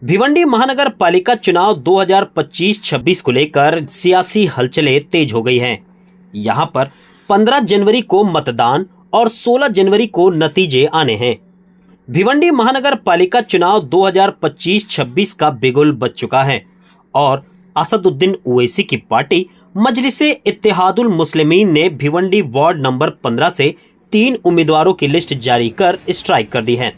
भिवंडी महानगर पालिका चुनाव 2025-26 को लेकर सियासी हलचलें तेज हो गई हैं। यहां पर 15 जनवरी को मतदान और 16 जनवरी को नतीजे आने हैं। भिवंडी महानगर पालिका चुनाव 2025-26 का बिगुल बज चुका है और असदुद्दीन ओवैसी की पार्टी मजलिसे इत्तेहादुल मुस्लिमीन ने भिवंडी वार्ड नंबर 15 से 3 उम्मीदवारों की लिस्ट जारी कर स्ट्राइक कर दी है,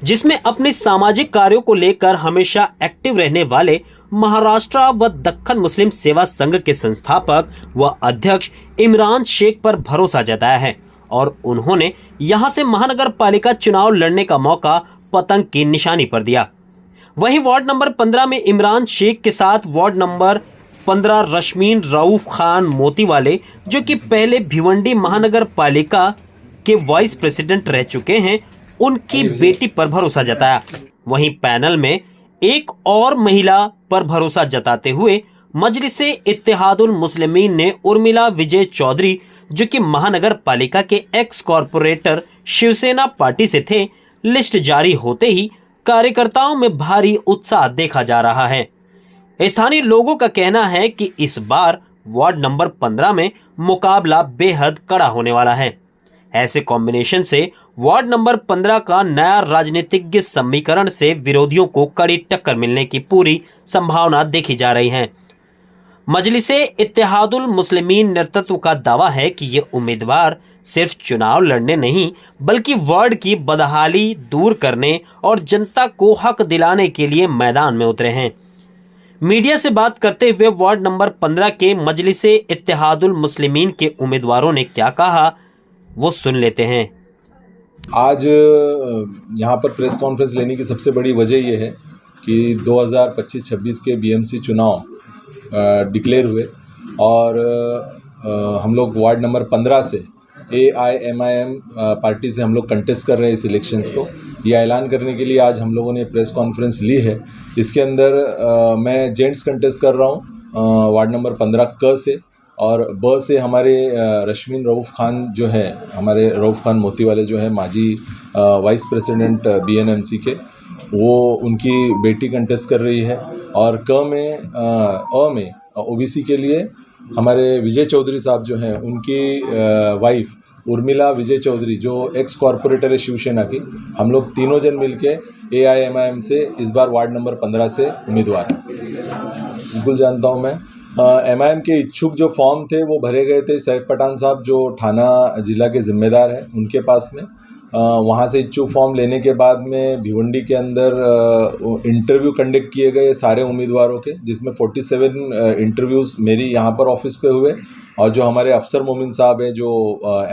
जिसमें अपने सामाजिक कार्यों को लेकर हमेशा एक्टिव रहने वाले महाराष्ट्र व दक्खन मुस्लिम सेवा संघ के संस्थापक व अध्यक्ष इमरान शेख पर भरोसा जताया है और उन्होंने यहां से महानगर पालिका चुनाव लड़ने का मौका पतंग की निशानी पर दिया। वहीं वार्ड नंबर 15 में इमरान शेख के साथ वार्ड नंबर 15 रश्मीन रऊफ खान मोतीवाले, जो कि पहले भिवंडी महानगर पालिका के वाइस प्रेसिडेंट रह चुके हैं, उनकी बेटी पर भरोसा जताया। वहीं पैनल में एक और महिला पर भरोसा जताते हुए मजलिसे इत्तेहादुल मुस्लिमीन ने उर्मिला विजय चौधरी, जो कि महानगर पालिका के एक्स कॉर्पोरेटर शिवसेना पार्टी से थे, लिस्ट जारी होते ही कार्यकर्ताओं में भारी उत्साह देखा जा रहा है। स्थानीय लोगों का कहना है कि इस बार वार्ड नंबर 15 में मुकाबला बेहद कड़ा होने वाला है। ऐसे कॉम्बिनेशन से वार्ड नंबर 15 का नया राजनीतिक समीकरण से विरोधियों को कड़ी टक्कर मिलने की पूरी संभावना देखी जा रही है। मजलिसे इत्तेहादुल मुस्लिमीन नेतृत्व का दावा है कि ये उम्मीदवार सिर्फ चुनाव लड़ने नहीं बल्कि वार्ड की बदहाली दूर करने और जनता को हक दिलाने के लिए मैदान में उतरे हैं। मीडिया से बात करते हुए वार्ड नंबर 15 के मजलिसे इत्तेहादुल मुस्लिमीन के उम्मीदवारों ने क्या कहा, वो सुन लेते हैं। आज यहाँ पर प्रेस कॉन्फ्रेंस लेने की सबसे बड़ी वजह यह है कि 2025-26 के बीएमसी चुनाव डिक्लेयर हुए और हम लोग वार्ड नंबर 15 से AIMIM पार्टी से हम लोग कंटेस्ट कर रहे हैं इस इलेक्शंस को। ये ऐलान करने के लिए आज हम लोगों ने प्रेस कॉन्फ्रेंस ली है। इसके अंदर मैं जेंट्स कंटेस्ट कर रहा हूँ वार्ड नंबर 15 क से, और ब से हमारे रश्मीन रऊफ खान जो है, हमारे रऊफ खान मोतीवाले जो है माजी वाइस प्रेसिडेंट BNMC के, वो उनकी बेटी कंटेस्ट कर रही है। और क में OBC के लिए हमारे विजय चौधरी साहब जो हैं, उनकी वाइफ उर्मिला विजय चौधरी जो एक्स कॉर्पोरेटर है शिवसेना की, हम लोग तीनों जन मिलके AIMIM से इस बार वार्ड नंबर 15 से उम्मीदवार हैं। बिल्कुल जानता हूँ मैं। MIM के इच्छुक जो फॉर्म थे वो भरे गए थे सैफ पठान साहब जो थाना जिला के ज़िम्मेदार हैं उनके पास में। वहाँ से इच्छुक फॉर्म लेने के बाद में भिवंडी के अंदर इंटरव्यू कंडक्ट किए गए सारे उम्मीदवारों के, जिसमें 47 इंटरव्यूज़ मेरी यहाँ पर ऑफिस पे हुए, और जो हमारे अफसर मोमिन साहब हैं जो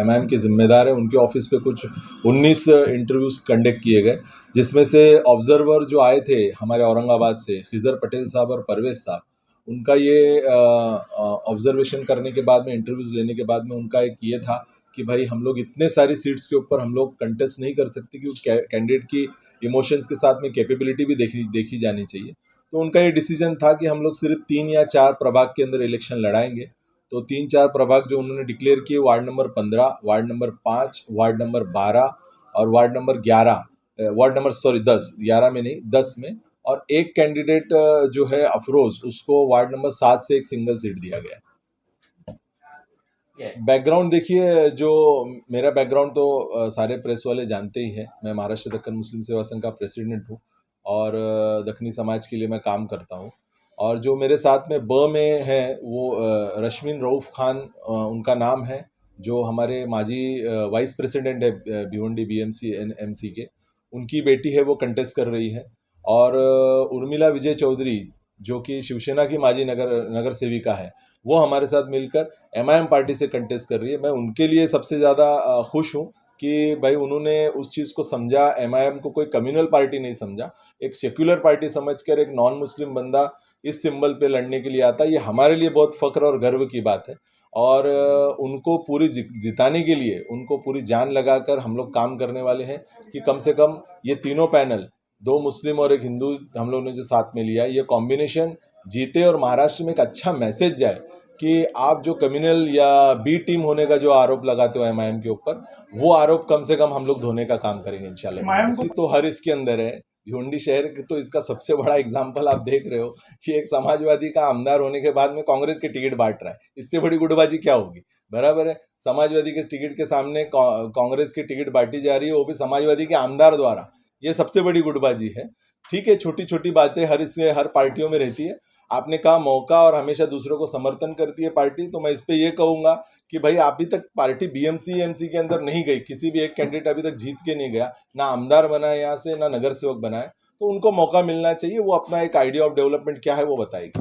MIM के ज़िम्मेदार हैं उनके ऑफिस पे कुछ 19 इंटरव्यूज़ कंडक्ट किए गए, जिसमें से ऑब्जर्वर जो आए थे हमारे औरंगाबाद से खिज़र पटेल साहब और परवेज़ साहब, उनका ये ऑब्जर्वेशन करने के बाद में, इंटरव्यूज़ लेने के बाद में उनका एक ये था कि भाई हम लोग इतने सारी सीट्स के ऊपर हम लोग कंटेस्ट नहीं कर सकते कि कैंडिडेट की इमोशंस के साथ में कैपेबिलिटी भी देखी जानी चाहिए। तो उनका ये डिसीजन था कि हम लोग सिर्फ 3 या 4 प्रभाग के अंदर इलेक्शन लड़ाएंगे। तो 3-4 प्रभाग जो उन्होंने डिक्लेयर किए, ward number 15, ward number 5, ward number 12 और वार्ड नंबर 10, 11 में नहीं 10 में, और एक कैंडिडेट जो है अफरोज़, उसको वार्ड नंबर 7 से एक सिंगल सीट दिया गया। बैकग्राउंड देखिए, जो मेरा बैकग्राउंड तो सारे प्रेस वाले जानते ही हैं। मैं महाराष्ट्र दक्खन मुस्लिम सेवा संघ का प्रेसिडेंट हूँ और दक्खनी समाज के लिए मैं काम करता हूँ। और जो मेरे साथ में ब में है वो रश्मीन रऊफ खान उनका नाम है, जो हमारे माजी वाइस प्रेसिडेंट है भिवंडी BMC के, उनकी बेटी है, वो कंटेस्ट कर रही है। और उर्मिला विजय चौधरी जो कि शिवसेना की माजी नगर सेविका है, वो हमारे साथ मिलकर MIM पार्टी से कंटेस्ट कर रही है। मैं उनके लिए सबसे ज़्यादा खुश हूँ कि भाई उन्होंने उस चीज़ को समझा, MIM को कोई कम्युनल पार्टी नहीं समझा, एक सेक्युलर पार्टी समझकर एक नॉन मुस्लिम बंदा इस सिंबल पे लड़ने के लिए आता। ये हमारे लिए बहुत फ़ख्र और गर्व की बात है, और उनको पूरी जिताने के लिए उनको पूरी जान लगाकर हम लोग काम करने वाले हैं कि कम से कम ये तीनों पैनल, 2 मुस्लिम और 1 हिंदू हम लोगों ने जो साथ में लिया है, ये कॉम्बिनेशन जीते और महाराष्ट्र में एक अच्छा मैसेज जाए कि आप जो कम्युनल या B टीम होने का जो आरोप लगाते हो MIM के ऊपर, वो आरोप कम से कम हम लोग धोने का काम करेंगे इंशाल्लाह। तो हर इसके अंदर है, भिवंडी शहर तो इसका सबसे बड़ा एग्जाम्पल आप देख रहे हो कि एक समाजवादी का आमदार होने के बाद में कांग्रेस के टिकट बांट रहा है। इससे बड़ी गुटबाजी क्या होगी? बराबर है, समाजवादी के टिकट के सामने कांग्रेस की टिकट बांटी जा रही है, वो भी समाजवादी के आमदार द्वारा। ये सबसे बड़ी गुटबाजी है। ठीक है, छोटी छोटी बातें हर पार्टियों में रहती है। आपने कहा मौका और हमेशा दूसरों को समर्थन करती है पार्टी, तो मैं इस पे ये कहूँगा कि भाई अभी तक पार्टी बीएमसी एमसी के अंदर नहीं गई, किसी भी एक कैंडिडेट अभी तक जीत के नहीं गया, ना आमदार बना है यहाँ से, ना नगर सेवक बना है, तो उनको मौका मिलना चाहिए। वो अपना एक आइडिया ऑफ डेवलपमेंट क्या है वो बताएगी।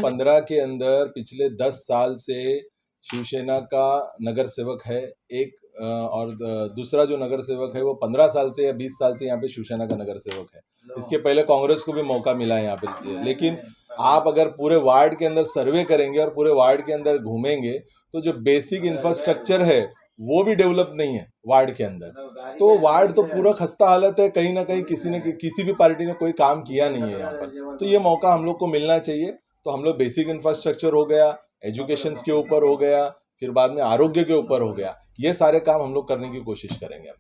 15 के अंदर पिछले 10 साल से शिवसेना का नगर सेवक है एक, और दूसरा जो नगर सेवक है वो 15 साल से या 20 साल से यहाँ पे शिवसेना का नगर सेवक है। इसके पहले कांग्रेस को भी मौका मिला है यहाँ पे। लेकिन आप अगर पूरे वार्ड के अंदर सर्वे करेंगे और पूरे वार्ड के अंदर घूमेंगे तो जो बेसिक इंफ्रास्ट्रक्चर है वो भी डेवलप नहीं है वार्ड के अंदर। तो वार्ड तो पूरा खस्ता हालत है, कहीं ना कहीं किसी भी पार्टी ने कोई काम किया नहीं है यहाँ पर। तो ये मौका हम लोग को मिलना चाहिए। तो हम लोग बेसिक इंफ्रास्ट्रक्चर हो गया, एजुकेशन के ऊपर हो गया, फिर बाद में आरोग्य के ऊपर हो गया, ये सारे काम हम लोग करने की कोशिश करेंगे।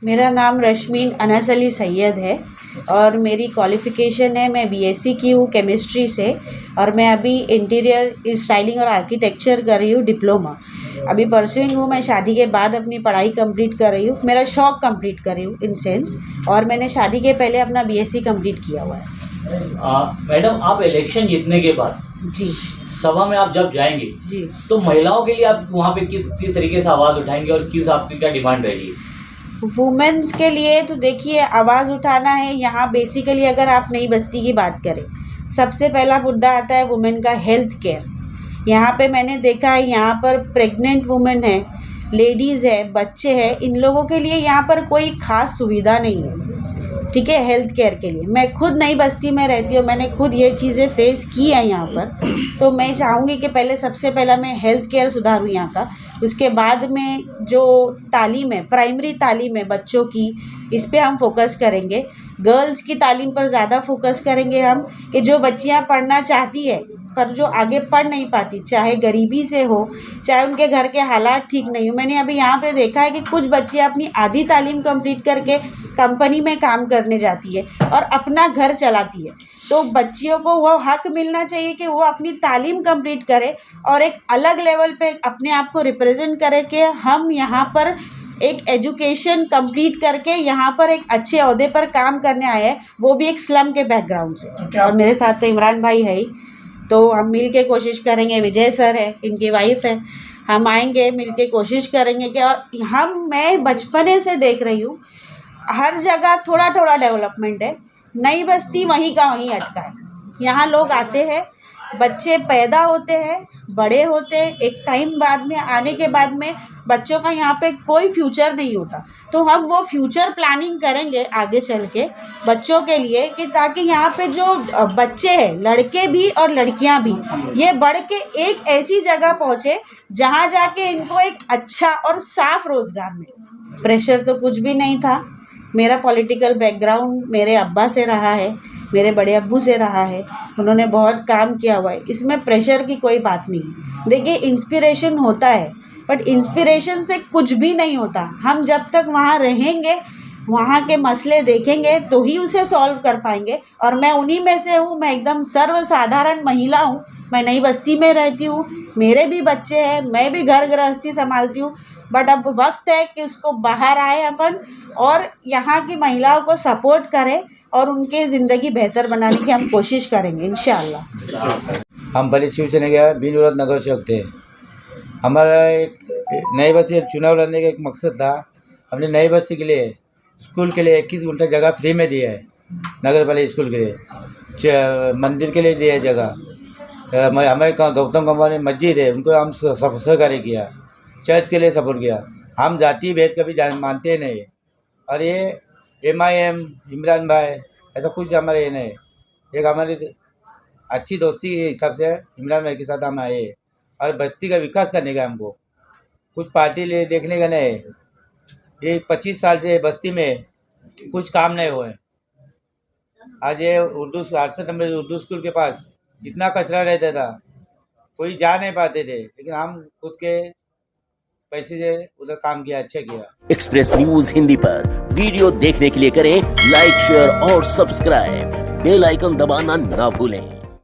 मेरा नाम रश्मीन अनस अली सैयद है और मेरी क्वालिफ़िकेशन है, मैं बीएससी की हूँ केमिस्ट्री से, और मैं अभी इंटीरियर स्टाइलिंग और आर्किटेक्चर कर रही हूँ डिप्लोमा। अभी परस्यूइंग हूँ, मैं शादी के बाद अपनी पढ़ाई कंप्लीट कर रही हूँ, मेरा शौक कंप्लीट कर रही हूँ इन सेंस, और मैंने शादी के पहले अपना बीएससी कंप्लीट किया हुआ है। मैडम, आप इलेक्शन जीतने के बाद जी सभा में आप जब जाएंगे जी, तो महिलाओं के लिए आप वहाँ पे किस तरीके से आवाज़ उठाएंगे और किस आपकी क्या डिमांड रहेगी? वुमेन्स के लिए तो देखिए, आवाज़ उठाना है यहाँ बेसिकली। अगर आप नई बस्ती की बात करें, सबसे पहला मुद्दा आता है वुमेन का हेल्थ केयर। यहाँ पे मैंने देखा है, यहाँ पर प्रेग्नेंट वुमेन है, लेडीज़ है, बच्चे हैं, इन लोगों के लिए यहाँ पर कोई ख़ास सुविधा नहीं है। ठीक है, हेल्थ केयर के लिए मैं खुद नई बस्ती में रहती हूँ, मैंने खुद ये चीज़ें फेस की हैं यहाँ पर। तो मैं चाहूँगी कि पहले सबसे पहला मैं हेल्थ केयर सुधारूँ यहाँ का। उसके बाद में जो तालीम है, प्राइमरी तालीम है बच्चों की, इस पे हम फोकस करेंगे। गर्ल्स की तालीम पर ज़्यादा फोकस करेंगे हम, कि जो बच्चियाँ पढ़ना चाहती है पर जो आगे पढ़ नहीं पाती, चाहे गरीबी से हो, चाहे उनके घर के हालात ठीक नहीं हो। मैंने अभी यहाँ पे देखा है कि कुछ बच्चियाँ अपनी आधी तालीम कंप्लीट करके कंपनी में काम करने जाती है और अपना घर चलाती है। तो बच्चियों को वो हक मिलना चाहिए कि वो अपनी तालीम कंप्लीट करे और एक अलग लेवल पे अपने आप को रिप्रेजेंट करे कि हम यहाँ पर एक एजुकेशन कंप्लीट करके यहाँ पर एक अच्छे ओहदे पर काम करने आए हैं, वो भी एक स्लम के बैकग्राउंड से। और मेरे साथ तो इमरान भाई है ही, तो हम मिल के कोशिश करेंगे। विजय सर है, इनकी वाइफ है, हम आएंगे मिल के कोशिश करेंगे कि, और मैं बचपने से देख रही हूँ हर जगह थोड़ा थोड़ा डेवलपमेंट है। नई बस्ती वहीं का वहीं अटका है। यहाँ लोग आते हैं, बच्चे पैदा होते हैं, बड़े होते हैं, एक टाइम बाद में आने के बाद में बच्चों का यहाँ पे कोई फ्यूचर नहीं होता। तो हम वो फ्यूचर प्लानिंग करेंगे आगे चल के बच्चों के लिए, कि ताकि यहाँ पे जो बच्चे हैं, लड़के भी और लड़कियाँ भी, ये बढ़ के एक ऐसी जगह पहुँचे जहाँ जाके इनको एक अच्छा और साफ रोज़गार मिले। प्रेशर तो कुछ भी नहीं था। मेरा पॉलिटिकल बैकग्राउंड मेरे अब्बा से रहा है, मेरे बड़े अब्बू से रहा है, उन्होंने बहुत काम किया हुआ है, इसमें प्रेशर की कोई बात नहीं है। देखिए, इंस्पिरेशन होता है, बट इंस्पिरेशन से कुछ भी नहीं होता। हम जब तक वहाँ रहेंगे, वहाँ के मसले देखेंगे तो ही उसे सॉल्व कर पाएंगे। और मैं उन्हीं में से हूँ, मैं एकदम सर्वसाधारण महिला हूँ, मैं नई बस्ती में रहती हूँ, मेरे भी बच्चे हैं, मैं भी घर गृहस्थी संभालती हूँ। बट अब वक्त है कि उसको बाहर आए अपन और यहाँ की महिलाओं को सपोर्ट करें और उनकी ज़िंदगी बेहतर बनाने की हम कोशिश करेंगे इंशाअल्लाह। हम भले शिवसेना के बिनविरोध नगर सेवक थे। हमारा एक नई बस्ती चुनाव लड़ने का एक मकसद था। हमने नई बस्ती के लिए स्कूल के लिए 21 गुंठा जगह फ्री में दिया है, नगर पालिका स्कूल के लिए, मंदिर के लिए दिया है जगह। हमारे गौतम कंपनी मस्जिद है, उनको हम सहकारी किया, चर्च के लिए सपोर्ट किया। हम जाति भेद कभी मानते नहीं। और ये MIM इमरान भाई ऐसा कुछ हमारे ये नहीं। एक हमारी अच्छी दोस्ती के हिसाब से इमरान भाई के साथ हम आए और बस्ती का विकास करने का, हमको कुछ पार्टी ले देखने का नहीं। ये 25 साल से बस्ती में कुछ काम नहीं हुए। आज ये 68 नंबर उर्दू स्कूल के पास इतना कचरा रहता था, कोई जा नहीं पाते थे, लेकिन हम खुद के पैसे से उधर काम किया, अच्छा किया। एक्सप्रेस न्यूज हिंदी पर वीडियो देखने के लिए करें लाइक, शेयर और सब्सक्राइब। बेल आइकन दबाना ना भूलें।